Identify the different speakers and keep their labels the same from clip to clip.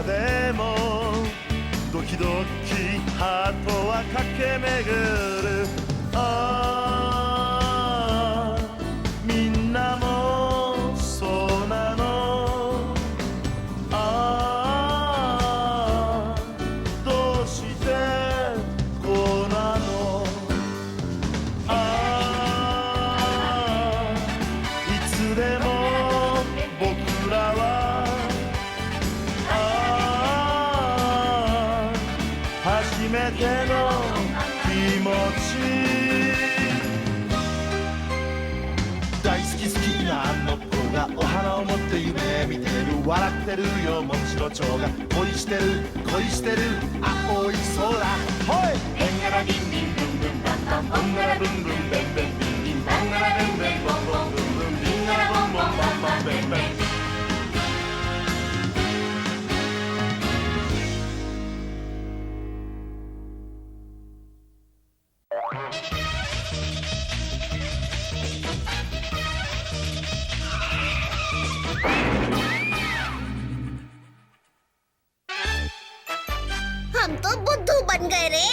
Speaker 1: でもドキドキハートは駆け巡るああみんなもそうなのああどうしてこうなのああいつでも僕らは初めての気持ち大好き好きなあの子がお花を持って夢見てる笑ってるよもちろん蝶が恋してる青い空ほいへんがらビンビンブンブンバンバンボンガラブンブンベンベンビンビンバンガラベンベンボンボンブンブンビンガラボンボンバンバンベンベン
Speaker 2: हम तो बुद्धू बन गए रे।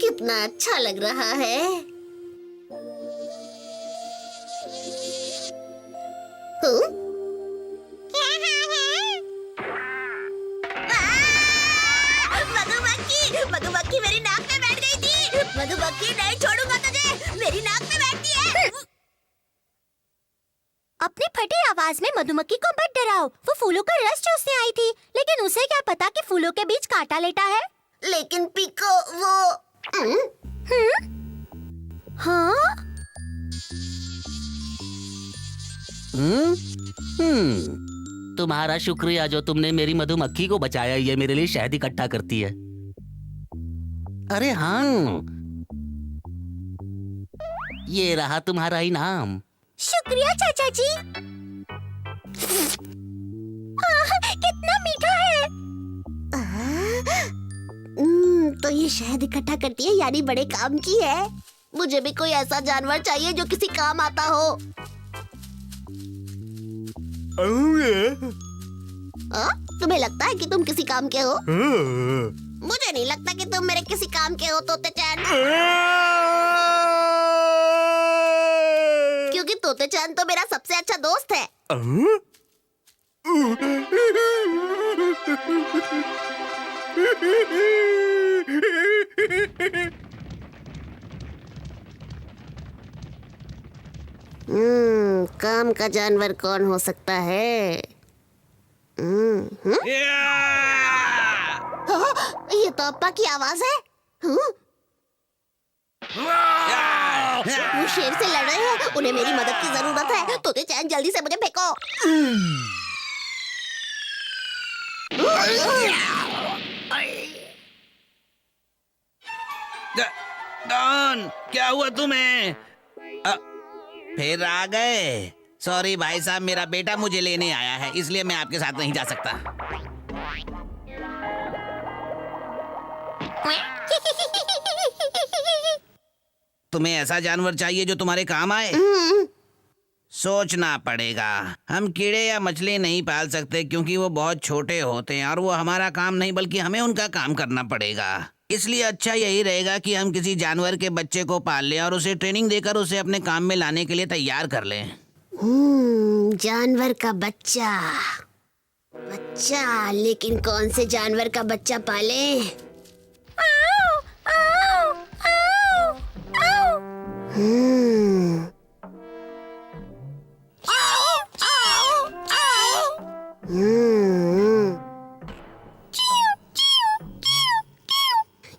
Speaker 2: कितना अच्छा लग रहा है। मधुमक्खी मेरी नाक में बैठ गई थी। मधुमक्खी नहीं छोड़ूंगा तुझे, मेरी नाक में बैठती है।
Speaker 3: अपनी फटी आवाज में मधुमक्खी को मत डराओ। वो फूलों का रस चूसने आई थी, लेकिन उसे क्या पता कि फूलों के बीच कांटा लेटा है।
Speaker 2: लेकिन पिको वो
Speaker 3: हाँ?
Speaker 4: तुम्हारा शुक्रिया जो तुमने मेरी मधुमक्खी को बचाया। ये मेरे लिए शहद इकट्ठा करती है। अरे हाँ, ये रहा तुम्हारा इनाम।
Speaker 3: शुक्रिया चाचा जी। कितना मीठा है।
Speaker 2: तो ये शहद इकट्ठा करती है, यानी बड़े काम की है। मुझे भी कोई ऐसा जानवर चाहिए जो किसी काम आता हो। तुम्हें लगता है कि तुम किसी काम के हो? मुझे नहीं लगता कि तुम मेरे किसी काम के हो तोते चान। क्योंकि तोते चान तो मेरा सबसे अच्छा दोस्त है। काम का जानवर कौन हो सकता है? ये तो अप्पा की आवाज है। वो शेर से लड़ रहे हैं, उन्हें मेरी मदद की जरूरत है। तोते चान जल्दी से मुझे फेंको।
Speaker 5: डॉन, क्या हुआ तुम्हें? फिर आ गए। सॉरी भाई साहब, मेरा बेटा मुझे लेने आया है, इसलिए मैं आपके साथ नहीं जा सकता। तुम्हें ऐसा जानवर चाहिए जो तुम्हारे काम आए? सोचना पड़ेगा। हम कीड़े या मछली नहीं पाल सकते क्योंकि वो बहुत छोटे होते हैं और वो हमारा काम नहीं बल्कि हमें उनका काम करना पड़ेगा। इसलिए अच्छा यही रहेगा कि हम किसी जानवर के बच्चे को पाल लें और उसे ट्रेनिंग देकर उसे अपने काम में लाने के लिए तैयार कर लें।
Speaker 2: जानवर का बच्चा। लेकिन कौन से जानवर का बच्चा पालें?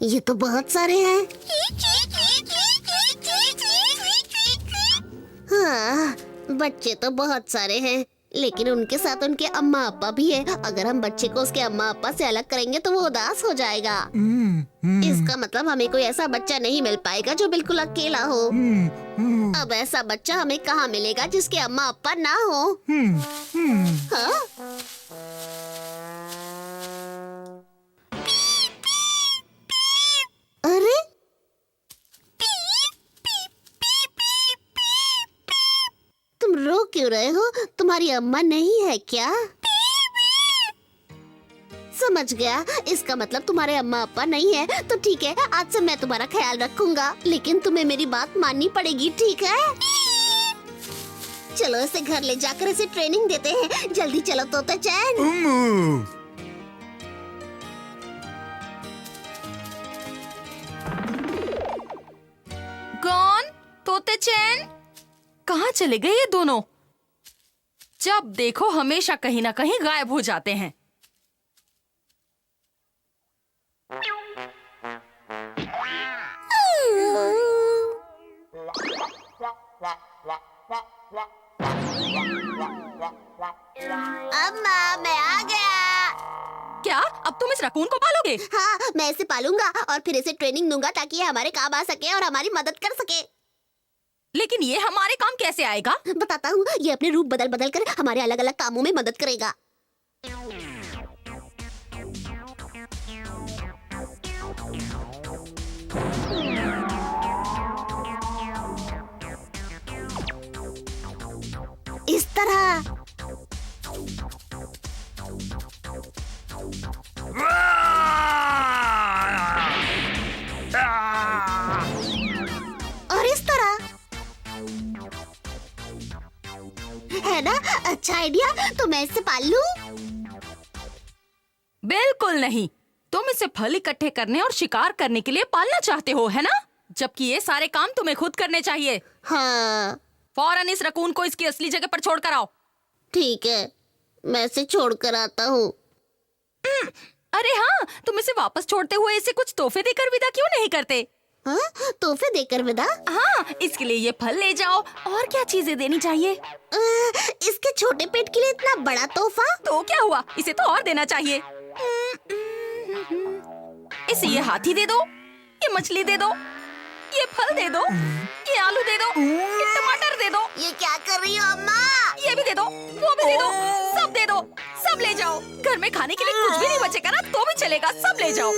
Speaker 2: ये तो बहुत सारे हैं। हाँ, बच्चे तो बहुत सारे हैं, लेकिन उनके साथ उनके अम्मा अप्पा भी है। अगर हम बच्चे को उसके अम्मा अप्पा से अलग करेंगे तो वो उदास हो जाएगा। इसका मतलब हमें कोई ऐसा बच्चा नहीं मिल पाएगा जो बिल्कुल अकेला हो। अब ऐसा बच्चा हमें कहाँ मिलेगा जिसके अम्मा अप्पा ना हो? हाँ? क्यों रहे हो? तुम्हारी अम्मा नहीं है क्या? समझ गया, इसका मतलब तुम्हारे अम्मा अप्पा नहीं है। तो ठीक है, आज से मैं तुम्हारा ख्याल रखूंगा, लेकिन तुम्हें मेरी बात माननी पड़ेगी, ठीक है? चलो इसे घर ले जाकर इसे ट्रेनिंग देते हैं। जल्दी चलो तोता चैन।
Speaker 6: कौन? तोते चैन? कहाँ चले गए ये दोनों? जब देखो हमेशा कहीं ना कहीं गायब हो जाते हैं।
Speaker 2: अम्मा मैं आ गया।
Speaker 6: क्या अब तुम इस रकून को पालोगे?
Speaker 2: हाँ, मैं इसे पालूंगा और फिर इसे ट्रेनिंग दूंगा ताकि ये हमारे काम आ सके और हमारी मदद कर सके।
Speaker 6: लेकिन ये हमारे काम कैसे आएगा?
Speaker 2: बताता हूँ, ये अपने रूप बदल बदल कर हमारे अलग अलग कामों में मदद करेगा। इस तरह। और इस तरह। है ना अच्छा आइडिया? तो मैं इसे पाल लूं?
Speaker 6: बिल्कुल नहीं। तुम इसे फल इकट्ठे करने और शिकार करने के लिए पालना चाहते हो, है ना? जबकि ये सारे काम तुम्हें खुद करने चाहिए।
Speaker 2: हाँ
Speaker 6: फौरन इस रकून को इसकी असली जगह पर छोड़ कर आओ।
Speaker 2: ठीक है, मैं इसे छोड़ कर आता हूँ।
Speaker 6: अरे हाँ, तुम इसे वापस छोड़ते हुए इसे कुछ तोहफे देकर विदा क्यों नहीं करते?
Speaker 2: हाँ, तोहफे देकर विदा?
Speaker 6: हाँ, इसके लिए ये फल ले जाओ। और क्या चीजें देनी चाहिए?
Speaker 2: इसके छोटे पेट के लिए इतना बड़ा तोहफा?
Speaker 6: तो क्या हुआ, इसे तो और देना चाहिए। इसे ये हाथी दे दो, ये मछली दे दो, ये फल दे दो, ये आलू दे दो, ये टमाटर दे दो।
Speaker 2: ये क्या कर रही हो अम्मा?
Speaker 6: ये भी दे दो, वो भी दे दो, सब दे दो, सब ले जाओ। घर में खाने के लिए कुछ भी नहीं बचेगा ना तो भी चलेगा, सब ले जाओ।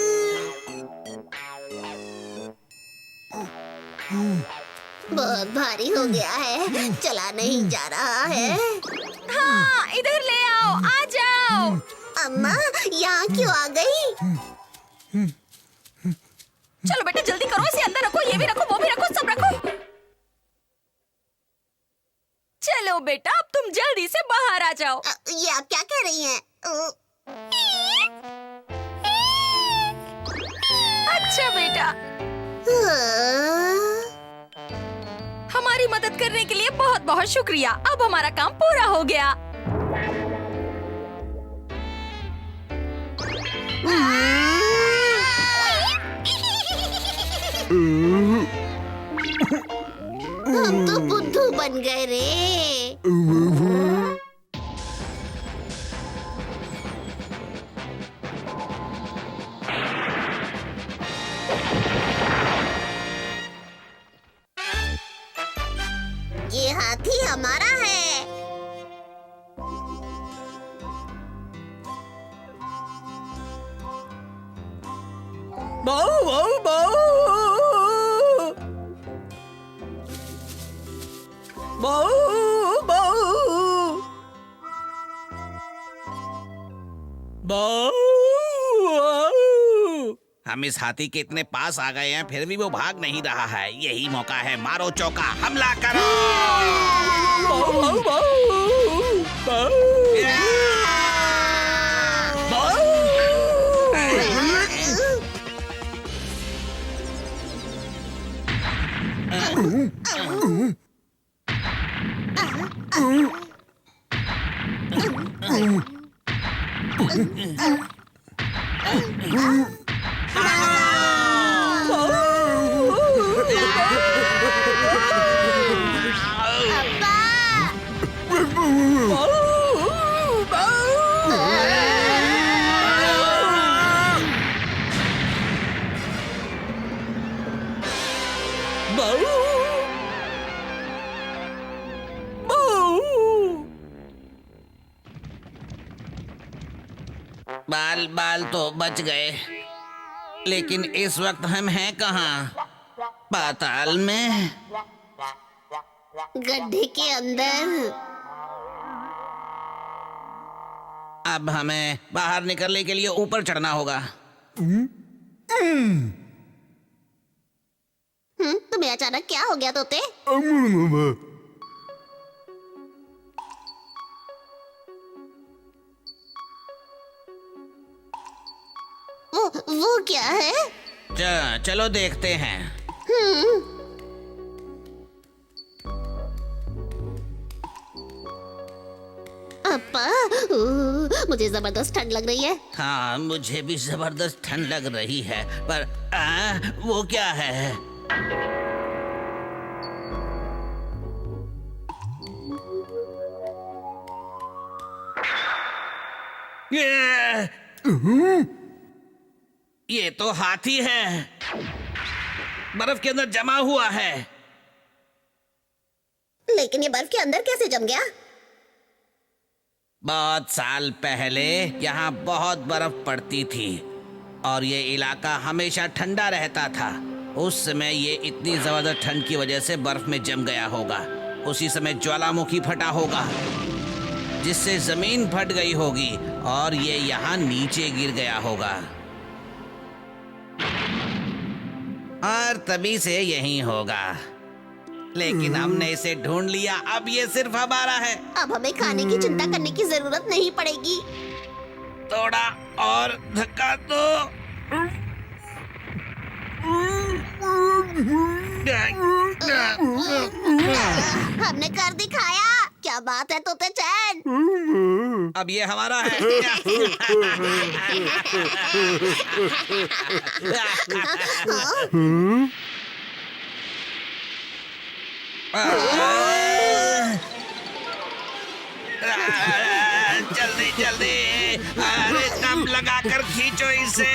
Speaker 2: बहुत भारी हो गया है, चला नहीं जा रहा है।
Speaker 6: हाँ, इधर ले आओ, आ जाओ।
Speaker 2: अम्मा यहाँ क्यों आ गई?
Speaker 6: चलो बेटा जल्दी करो, इसे अंदर रखो, ये भी रखो, वो भी रखो, सब रखो। चलो बेटा, अब तुम जल्दी से बाहर आ जाओ।
Speaker 2: ये आप क्या कह रही हैं?
Speaker 6: अच्छा बेटा, हमारी मदद करने के लिए बहुत बहुत शुक्रिया। अब हमारा काम पूरा हो गया।
Speaker 2: हम तो बुद्धू बन गए रे। ये हाथी हमारा है।
Speaker 6: बाऊ बाऊ बाऊ बाऊ बाऊ बाऊ।
Speaker 5: हम इस हाथी के इतने पास आ गए हैं फिर भी वो भाग नहीं रहा है। यही मौका है, मारो चौका, हमला करो।
Speaker 6: बाऊ बाऊ बाऊ
Speaker 5: बाल बाल तो बच गए, लेकिन इस वक्त हम हैं कहाँ? पाताल में?
Speaker 2: गड्ढे के अंदर।
Speaker 5: अब हमें बाहर निकलने के लिए ऊपर चढ़ना होगा।
Speaker 2: तुम्हें अचानक क्या हो गया तोते? वो क्या है?
Speaker 5: चलो देखते हैं।
Speaker 2: अप्पा, मुझे जबरदस्त ठंड लग रही है।
Speaker 5: हाँ, मुझे भी जबरदस्त ठंड लग रही है, पर वो क्या है? ये तो हाथी है, बर्फ के अंदर जमा हुआ है।
Speaker 2: लेकिन ये बर्फ के अंदर कैसे जम गया?
Speaker 5: बहुत साल पहले यहाँ बहुत बर्फ पड़ती थी और ये इलाका हमेशा ठंडा रहता था। उस समय ये इतनी जबरदस्त ठंड की वजह से बर्फ में जम गया होगा। उसी समय ज्वालामुखी फटा होगा, जिससे जमीन फट गई होगी और ये यहाँ नीचे गिर गया होगा, और तभी से यही होगा। लेकिन हमने इसे ढूंढ लिया, अब ये सिर्फ हमारा है।
Speaker 2: अब हमें खाने की चिंता करने की जरूरत नहीं पड़ेगी।
Speaker 5: थोड़ा और धक्का दो।
Speaker 2: हमने कर दिखाया। क्या बात है तोते चैन?
Speaker 5: अब ये हमारा है। जल्दी जल्दी, अरे दम लगाकर खींचो इसे।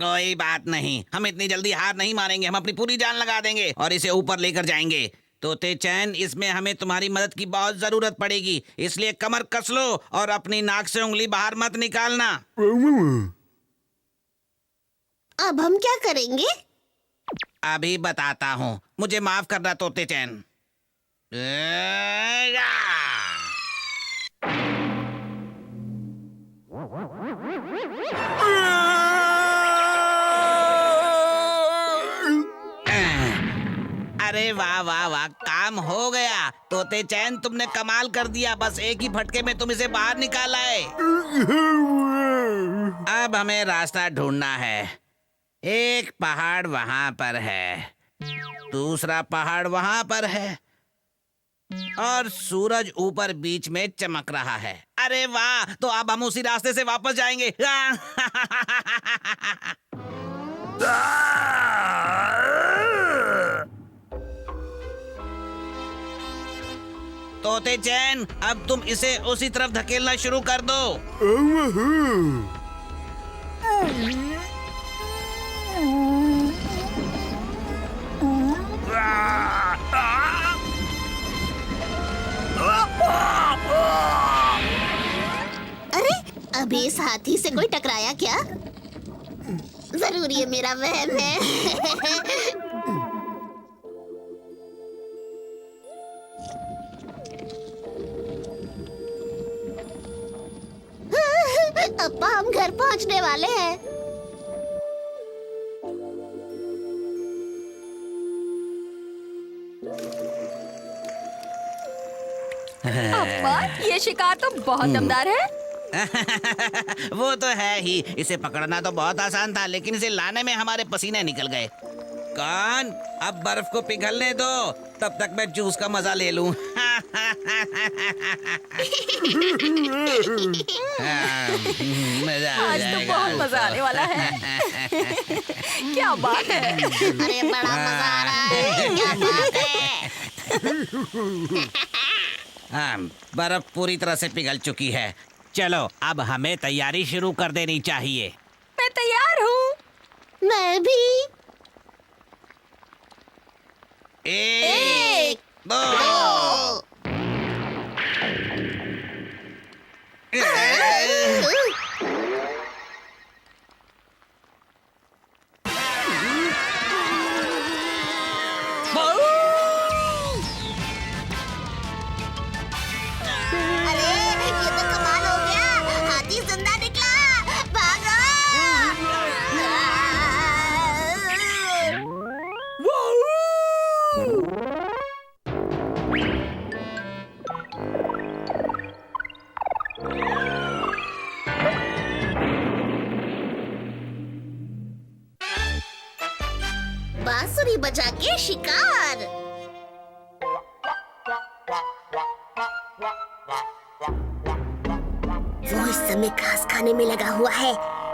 Speaker 5: कोई बात नहीं, हम इतनी जल्दी हार नहीं मानेंगे। हम अपनी पूरी जान लगा देंगे और इसे ऊपर लेकर जाएंगे। तोते चैन, इसमें हमें तुम्हारी मदद की बहुत जरूरत पड़ेगी, इसलिए कमर कस लो और अपनी नाक से उंगली बाहर मत निकालना।
Speaker 2: अब हम क्या करेंगे?
Speaker 5: अभी बताता हूँ। मुझे माफ करना तोते चैन। अरे वाह वाह वाह, काम हो गया तोते चैन, तुमने कमाल कर दिया। बस एक ही फटके में तुम इसे बाहर निकाल आए। अब हमें रास्ता ढूंढना है। एक पहाड़ वहां पर है, दूसरा पहाड़ वहां पर है, और सूरज ऊपर बीच में चमक रहा है। अरे वाह, तो अब हम उसी रास्ते से वापस जाएंगे। तोते चैन, अब तुम इसे उसी तरफ धकेलना शुरू कर दो।
Speaker 2: अरे, अभी इस हाथी से कोई टकराया क्या? जरूर ये मेरा वहम है। अप्पा, हम घर पहुंचने वाले हैं।
Speaker 6: अप्पा, ये शिकार तो बहुत दमदार है।
Speaker 5: वो तो है ही। इसे पकड़ना तो बहुत आसान था, लेकिन इसे लाने में हमारे पसीने निकल गए। कौन? अब बर्फ को पिघलने दो, तब तक मैं जूस का मजा ले लूं। मजा आ
Speaker 6: आज तो
Speaker 5: जाएगा।
Speaker 6: बहुत मजा आने वाला है। क्या बात है।
Speaker 2: अरे, बड़ा मजा आ रहा है। क्या बात है?
Speaker 5: हाँ, बर्फ पूरी तरह से पिघल चुकी है। चलो, अब हमें तैयारी शुरू कर देनी चाहिए।
Speaker 6: मैं तैयार हूँ।
Speaker 2: मैं भी।
Speaker 5: एक, दो।
Speaker 2: अरे ये तो कमाल हो गया, हाथी जिंदा निकला, भागो! बांसुरी बजा के शिकार। वो इस समय घास खाने में लगा हुआ है,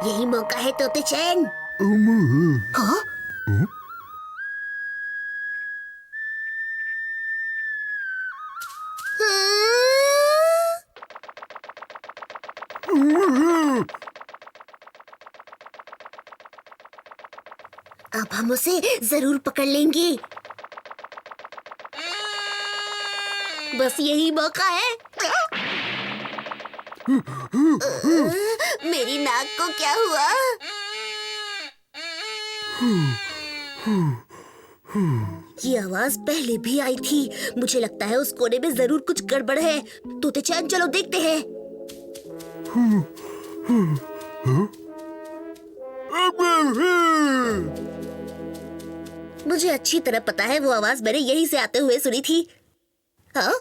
Speaker 2: यही मौका है तोते चैन। हाँ? अब हम उसे जरूर पकड़ लेंगे। बस यही मौका है। मेरी नाक को क्या हुआ? ये आवाज पहले भी आई थी। मुझे लगता है उस कोने में जरूर कुछ गड़बड़ है। तोते चैन चलो देखते हैं। मुझे अच्छी तरह पता है वो आवाज मैंने यहीं से आते हुए सुनी थी। हाँ?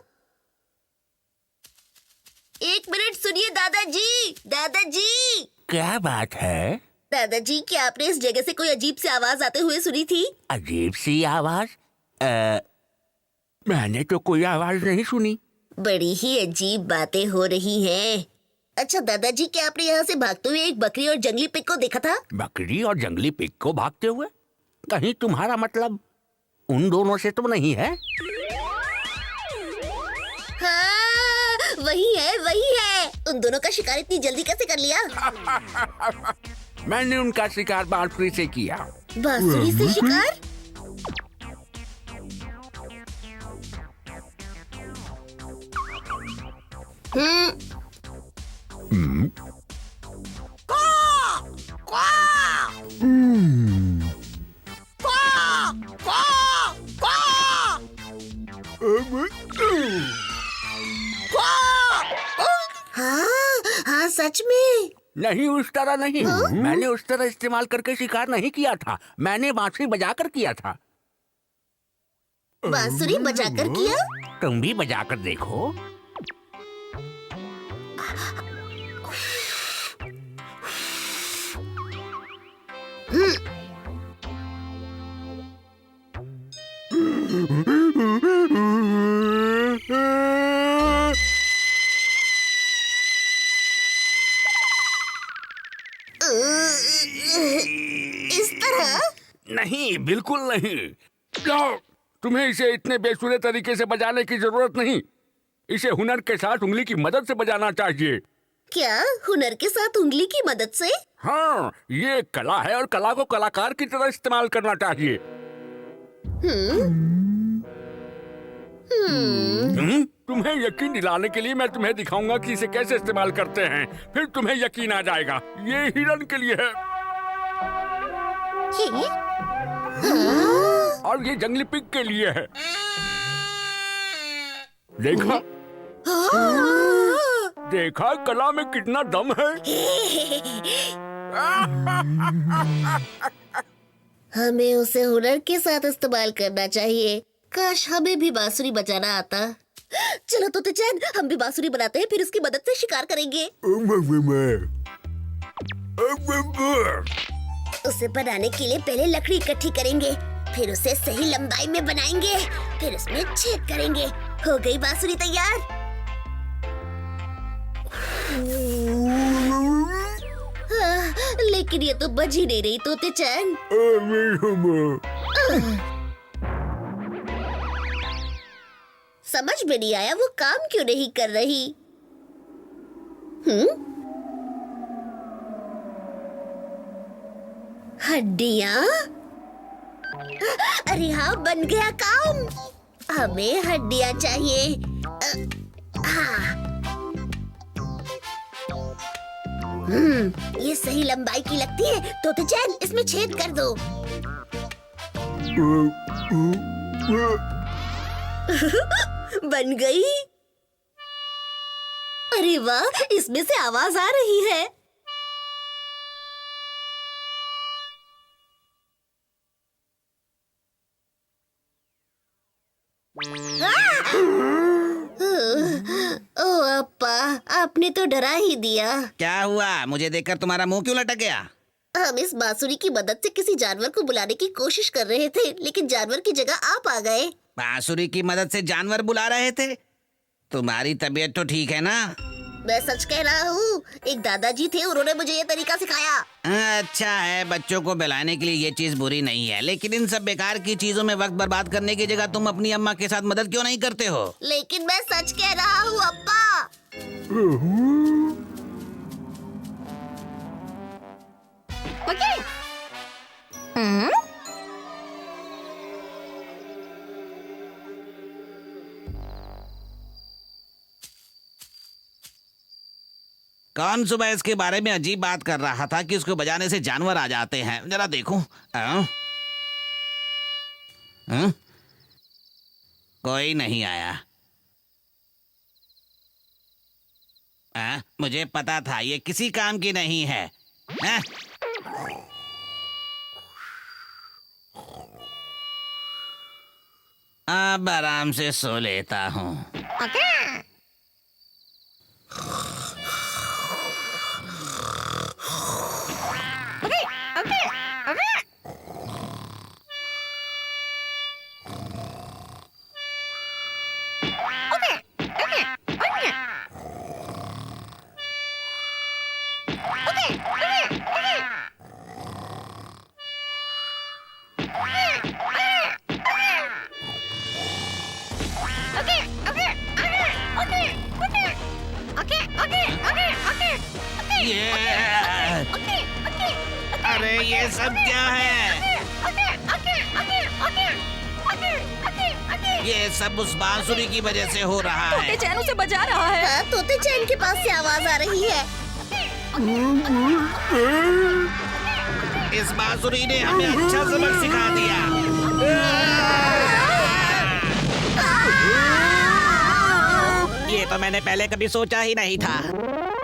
Speaker 2: एक मिनट सुनिए दादाजी, दादाजी।
Speaker 7: क्या बात है?
Speaker 2: दादाजी, क्या आपने इस जगह से कोई अजीब सी आवाज आते हुए सुनी थी?
Speaker 7: अजीब सी आवाज? मैंने तो कोई आवाज नहीं सुनी।
Speaker 2: बड़ी ही अजीब बातें हो रही हैं। अच्छा दादाजी, क्या आपने यहाँ से भागते हुए एक बकरी और जंगली पिग को देखा था?
Speaker 7: बकरी और जंगली पिग को भागते हुए? कहीं तुम्हारा मतलब उन दोनों से तो नहीं है?
Speaker 2: हाँ, वही है, वही है। उन दोनों का शिकार इतनी जल्दी कैसे कर लिया?
Speaker 7: मैंने उनका शिकार बांसुरी से किया।
Speaker 2: बांसुरी से शिकार? हाँ, हाँ सच में।
Speaker 7: नहीं, उस तरह नहीं। मैंने उस तरह इस्तेमाल करके शिकार नहीं किया था। मैंने बांसुरी बजाकर किया था।
Speaker 2: बांसुरी बजाकर किया?
Speaker 7: तुम भी बजाकर देखो।
Speaker 2: इस तरह?
Speaker 7: नहीं, बिल्कुल नहीं। जाओ, तुम्हें इसे इतने बेसुरे तरीके से बजाने की जरूरत नहीं। इसे हुनर के साथ उंगली की मदद से बजाना चाहिए।
Speaker 2: क्या हुनर के साथ उंगली की मदद से?
Speaker 7: हाँ, ये एक कला है और कला को कलाकार की तरह इस्तेमाल करना चाहिए। तुम्हें यकीन दिलाने के लिए मैं तुम्हें दिखाऊंगा कि इसे कैसे इस्तेमाल करते हैं। फिर तुम्हें यकीन आ जाएगा। ये हिरन के लिए है और ये जंगली पिग के लिए है। देखा? देखा कला में कितना दम है।
Speaker 2: हमें उसे हुनर के साथ इस्तेमाल करना चाहिए। काश हमें भी बांसुरी बजाना आता। चलो तोते चैन, हम भी बांसुरी बनाते हैं, फिर उसकी मदद से शिकार करेंगे। उसे बनाने के लिए पहले लकड़ी इकट्ठी करेंगे, फिर उसे सही लंबाई में बनाएंगे, फिर उसमें छेद करेंगे। हो गई बांसुरी तैयार। लेकिन ये तो बज ही नहीं रही तोते चैन। समझ में नहीं आया वो काम क्यों नहीं कर रही। हड्डियां? अरे हाँ, बन गया काम। हमें हड्डियाँ चाहिए। हाँ। ये सही लंबाई की लगती है। तोते चैन, इसमें छेद कर दो। बन गई। अरे वाह, इसमें से आवाज आ रही है। ओ अप्पा, आपने तो डरा ही दिया।
Speaker 5: क्या हुआ? मुझे देखकर तुम्हारा मुंह क्यों लटक गया?
Speaker 2: हम इस बांसुरी की मदद से किसी जानवर को बुलाने की कोशिश कर रहे थे, लेकिन जानवर की जगह आप आ गए।
Speaker 5: बांसुरी की मदद से जानवर बुला रहे थे? तुम्हारी तबीयत तो ठीक है ना?
Speaker 2: मैं सच कह रहा हूँ, एक दादाजी थे, उन्होंने मुझे ये तरीका सिखाया।
Speaker 5: अच्छा है, बच्चों को बहलाने के लिए ये चीज बुरी नहीं है, लेकिन इन सब बेकार की चीजों में वक्त बर्बाद करने की जगह तुम अपनी अम्मा के साथ मदद क्यों नहीं करते हो?
Speaker 2: लेकिन मैं सच कह रहा हूँ अप्पा।
Speaker 3: ओके।
Speaker 5: कौन सुबह इसके बारे में अजीब बात कर रहा था कि उसको बजाने से जानवर आ जाते हैं? जरा देखूं। कोई नहीं आया। मुझे पता था ये किसी काम की नहीं है। अब आराम से सो लेता हूँ। अरे ये सब क्या है? ये सब उस बांसुरी की वजह से हो रहा
Speaker 6: तोते
Speaker 5: है।
Speaker 6: चैन उसे बजा रहा है।
Speaker 2: हाँ, तोते चैन के पास से आवाज आ रही है।
Speaker 5: इस बांसुरी ने हमें अच्छा सबक सिखा दिया। ये तो मैंने पहले कभी सोचा ही नहीं था।